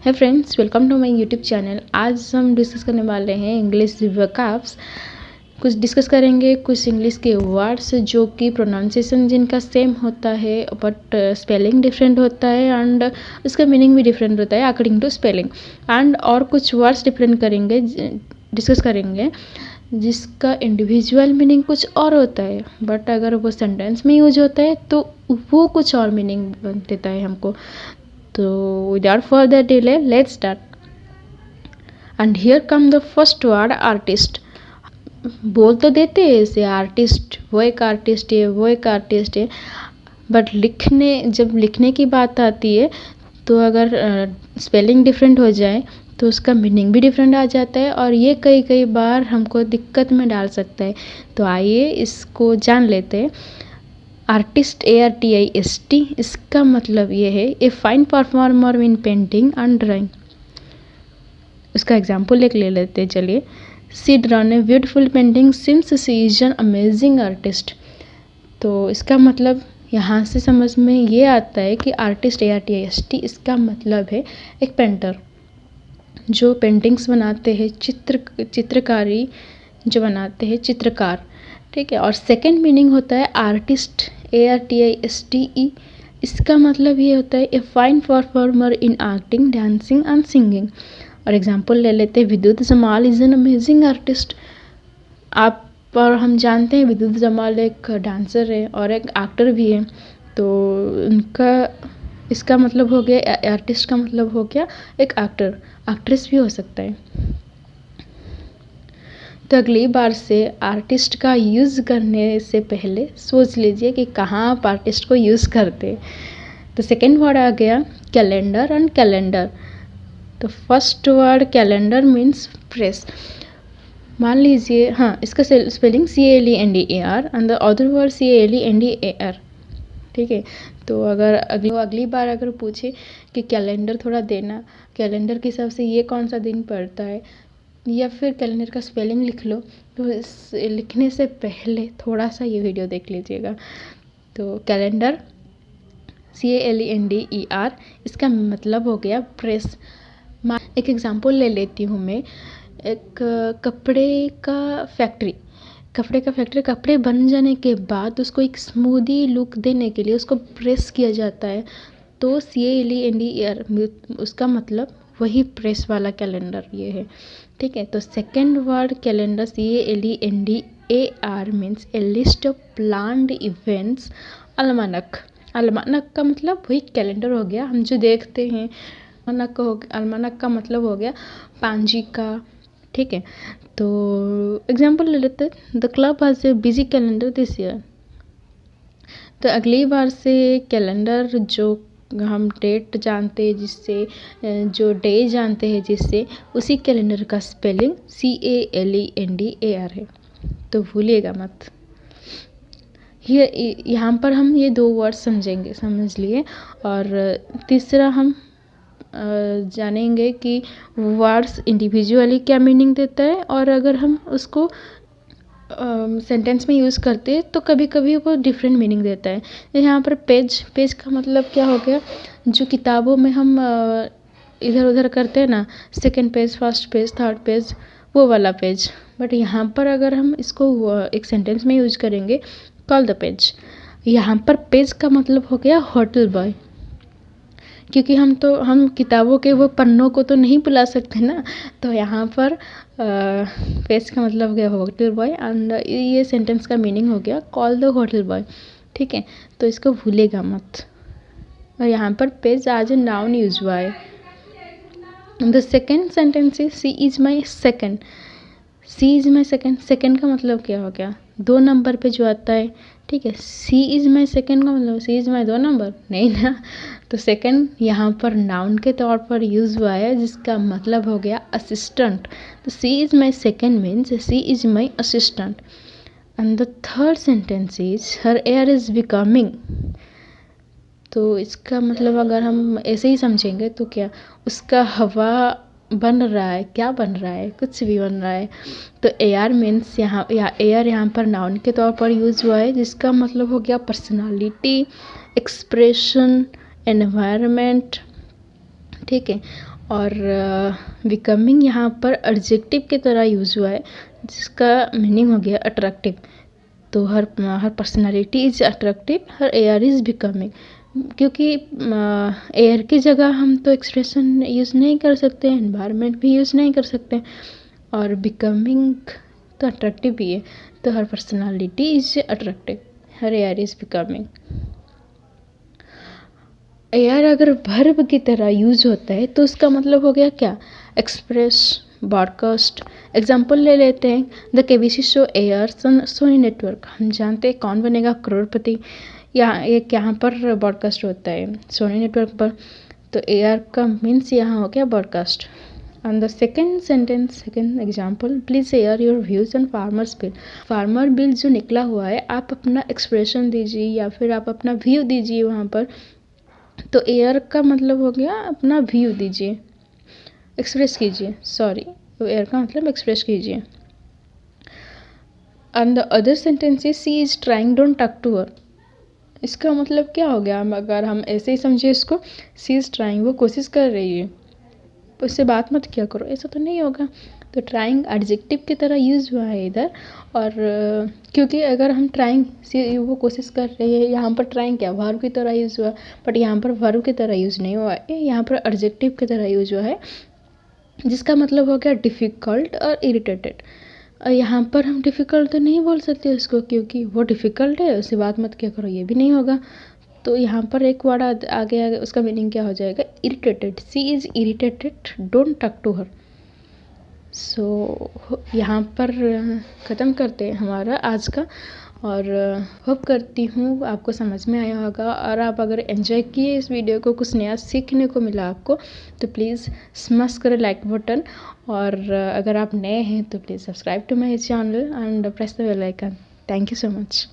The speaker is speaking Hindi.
है friends, welcome to my YouTube channel. आज हम डिस्कस करने वाले हैं इंग्लिश वोकैब्स। कुछ डिस्कस करेंगे कुछ इंग्लिश के वर्ड्स जो कि प्रोनाउंसिएशन जिनका सेम होता है बट स्पेलिंग डिफरेंट होता है एंड उसका मीनिंग भी डिफरेंट होता है अकॉर्डिंग टू स्पेलिंग। एंड और कुछ वर्ड्स डिफरेंट करेंगे, डिस्कस करेंगे जिसका इंडिविजुअल मीनिंग कुछ और होता है बट अगर वो सेंटेंस में यूज होता है तो वो कुछ और मीनिंग देता है हमको। तो without further delay, let's start. And here come the first word, artist. बोल तो देते हैं इसे आर्टिस्ट, वो एक आर्टिस्ट है, वो एक आर्टिस्ट है, बट जब लिखने की बात आती है तो अगर स्पेलिंग डिफरेंट हो जाए तो उसका मीनिंग भी डिफरेंट आ जाता है और ये कई बार हमको दिक्कत में डाल सकता है। तो आइए इसको जान लेते हैं। आर्टिस्ट ARTIST, इसका मतलब ये है a fine performer in painting and drawing. उसका एग्जाम्पल एक ले लेते हैं, चलिए। She drawn a beautiful painting since she is an amazing artist. तो इसका मतलब यहाँ से समझ में ये आता है कि आर्टिस्ट ARTIST इसका मतलब है एक पेंटर जो पेंटिंग्स बनाते हैं, चित्रकारी जो बनाते हैं, चित्रकार, ठीक है। और सेकंड मीनिंग होता है आर्टिस्ट ARTISTE, इसका मतलब ये होता है a fine performer in acting, dancing and singing. और एग्जांपल ले लेते हैं, विद्युत Jamal is an amazing artist. आप और हम जानते हैं विद्युत जमाल एक डांसर है और एक एक्टर भी है, तो उनका इसका मतलब हो गया, आर्टिस्ट का मतलब हो गया एक एक्टर, एक्ट्रेस भी हो सकता है। तो अगली बार से आर्टिस्ट का यूज़ करने से पहले सोच लीजिए कि कहाँ आप आर्टिस्ट को यूज़ करते। तो सेकेंड वर्ड आ गया कैलेंडर एंड कैलेंडर। तो first word calendar means press. मान लीजिए, हाँ, इसका spelling CALENDAR and the other word CALENDAR, ठीक है। तो अगर अगली बार अगर पूछे कि कैलेंडर थोड़ा देना, कैलेंडर के हिसाब से ये कौन सा दिन पड़ता है, या फिर कैलेंडर का स्पेलिंग लिख लो, तो इस लिखने से पहले थोड़ा सा ये वीडियो देख लीजिएगा। तो कैलेंडर CALENDER, इसका मतलब हो गया प्रेस। एक एग्जांपल ले लेती हूँ मैं। एक कपड़े का फैक्ट्री कपड़े बन जाने के बाद उसको एक स्मूदी लुक देने के लिए उसको प्रेस किया जाता है। तो CALENDER उसका मतलब वही प्रेस वाला कैलेंडर ये है, ठीक है। तो second word calendar CALENDAR means a list of planned events. अलमानक का मतलब वही कैलेंडर हो गया, हम जो देखते हैं। अलमानक का मतलब हो गया पांजिका, ठीक है। तो एग्जाम्पल ले लेते हैं, the club has a busy calendar this year. तो अगली बार से कैलेंडर जो हम डेट जानते हैं, जिससे जो डे जानते हैं जिससे, उसी कैलेंडर का स्पेलिंग CALENDAR है, तो भूलिएगा मत। यहाँ पर हम ये दो वर्ड समझ लिए। और तीसरा हम जानेंगे कि वर्ड्स इंडिविजुअली क्या मीनिंग देता है और अगर हम उसको सेंटेंस में यूज़ करते हैं तो कभी कभी वो डिफरेंट मीनिंग देता है। यहाँ पर पेज का मतलब क्या हो गया, जो किताबों में हम इधर उधर करते हैं ना, second page, first page, third page, वो वाला पेज। बट यहाँ पर अगर हम इसको एक सेंटेंस में यूज करेंगे, कॉल द पेज। यहाँ पर पेज का मतलब हो गया होटल बॉय, क्योंकि हम किताबों के वो पन्नों को तो नहीं बुला सकते ना। तो यहाँ पर पेज का मतलब हो गया होटल बॉय एंड ये सेंटेंस का मीनिंग हो गया कॉल द होटल बॉय, ठीक है। तो इसको भूलेगा मत। और यहाँ पर पेज आज ए नाउन यूज हुआ है। The second sentence is she is my second. She is my second, second का मतलब क्या हो गया, 2 नंबर पे जो आता है, ठीक है। सी इज माई सेकेंड का मतलब सी इज माई 2 नंबर नहीं ना। तो सेकेंड यहाँ पर नाउन के तौर पर यूज़ हुआ है जिसका मतलब हो गया असिस्टेंट। तो she is my second means she is my assistant. And the third sentence is her air is becoming. तो इसका मतलब अगर हम ऐसे ही समझेंगे तो क्या, उसका हवा बन रहा है, क्या बन रहा है, कुछ भी बन रहा है। तो एयर मीन्स एयर यहाँ पर नाउन के तौर पर यूज़ हुआ है जिसका मतलब हो गया पर्सनालिटी, एक्सप्रेशन, एनवायरनमेंट, ठीक है। और बिकमिंग यहाँ पर एडजेक्टिव की तरह यूज़ हुआ है, जिसका मीनिंग हो गया अट्रैक्टिव। तो her personality is attractive, her air is becoming. क्योंकि एयर की जगह हम तो एक्सप्रेशन यूज़ नहीं कर सकते, एनवायरनमेंट भी यूज़ नहीं कर सकते, और बिकमिंग तो अट्रैक्टिव ही है। तो her personality is attractive, her air is becoming. Air अगर वर्ब की तरह यूज़ होता है तो उसका मतलब हो गया क्या, एक्सप्रेस, ब्रॉडकास्ट। एग्जाम्पल ले लेते हैं, the KBC show airs on Sony network. हम जानते हैं कौन बनेगा करोड़पति, यहाँ पर ब्रॉडकास्ट होता है सोनी नेटवर्क पर। तो एयर का मीन्स यहाँ हो गया broadcast. On the second sentence, second example, please share your views on farmers bill. Farmer bill जो निकला हुआ है, आप अपना एक्सप्रेशन दीजिए या फिर आप अपना व्यू दीजिए वहाँ पर। तो एयर का मतलब हो गया अपना व्यू दीजिए, एक्सप्रेस कीजिए, सॉरी, तो एयर का मतलब एक्सप्रेस कीजिए। And the other sentence is she is trying, don't talk to her. इसका मतलब क्या हो गया, अगर हम ऐसे ही समझे इसको, सी इज ट्राइंग, वो कोशिश कर रही है, उससे बात मत किया करो, ऐसा तो नहीं होगा। तो ट्राइंग एडजेक्टिव की तरह यूज़ हुआ है इधर। और क्योंकि अगर हम ट्राइंग से वो कोशिश कर रही है, यहाँ पर ट्राइंग क्या वर्ब की तरह यूज़ हुआ, बट यहाँ पर वर्ब की तरह यूज़ नहीं हुआ है, यहाँ पर एडजेक्टिव की तरह यूज़ हुआ है, जिसका मतलब हो गया डिफ़िकल्ट और इरिटेटेड। और यहाँ पर हम डिफ़िकल्ट तो नहीं बोल सकते उसको, क्योंकि वो डिफ़िकल्ट है, उससे बात मत किया करो, ये भी नहीं होगा। तो यहाँ पर एक वर्ड आ गया, उसका मीनिंग क्या हो जाएगा, irritated. She is irritated, don't talk to her. So यहाँ पर ख़त्म करते हैं हमारा आज का, और होप करती हूँ आपको समझ में आया होगा। और आप अगर एंजॉय किए इस वीडियो को, कुछ नया सीखने को मिला आपको, तो प्लीज़ स्मैश करें लाइक बटन। और अगर आप नए हैं तो please subscribe to my channel and press the bell icon. Thank you so much.